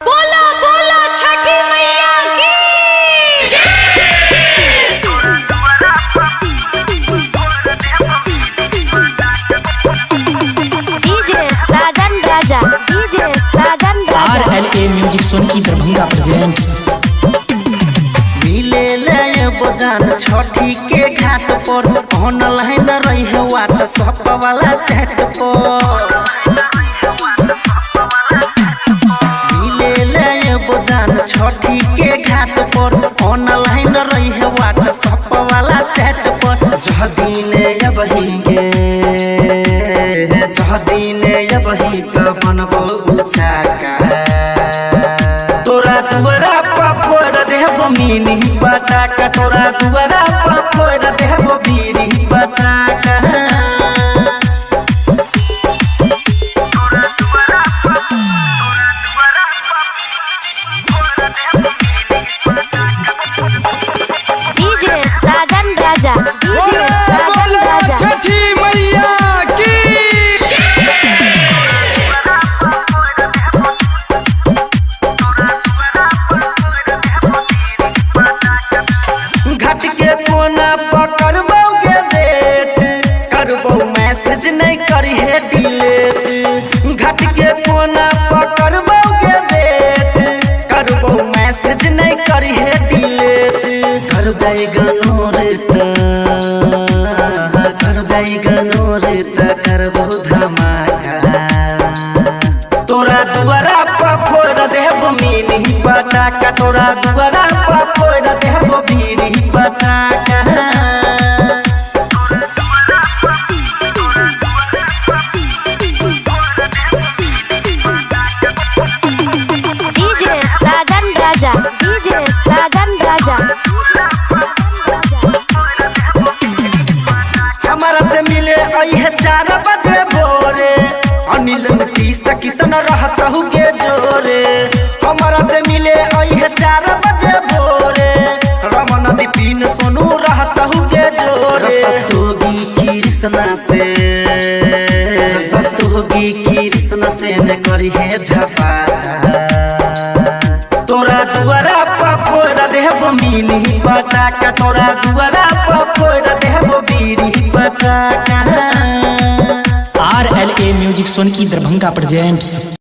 बोला बोला छठी मैया की डीजे साजन राजा RLA music Sonki Darbhanga presents. मिले ले बजान छठी के घाट पर ऑनलाइन रही है व्हाट्सएप वाला चैट पर। मिले ले बजान छठी के घाट पर ऑनलाइन रही है व्हाट्सएप वाला चैट पर। जह दिन अबही तो बनबो उचाका तोरा दुआरा पर देहबो मिनी पटाका। तोरा दुआरा पर देहबो बीरी पटाका। डीजे साजन राजा छठी मैया की घट के कोना पकड़बो के वेट करबो मैसेज नहीं करी है डिलीट। घट के कोना पकड़बो के वेट करबो मैसेज नहीं करी है डिलीट। करबै गनोर करबो धमाका। तोरा दुआरा पर फोड़ देहबो मिनी पटाका। तोरा दुआरा पर फोड़ देहबो बीरी पटाका। डीजे साजन राजा हमारा से मिले आई है 4 बजे भोरे। अनिल नीतीश किशन रहता हूँ के जोरे। हमारा से मिले आई है 4 बजे भोरे। रमन विपिन सोनू रहता हूँ के जोरे। सतोगी कृष्ण से न करी है झपाटा। तोरा दुआरा पर फोड़ देहबो मिनी पटाका। तोरा दुआरा पर फोड़ देहबो बीरी पटाका। RLA music Sonki Darbhanga presents.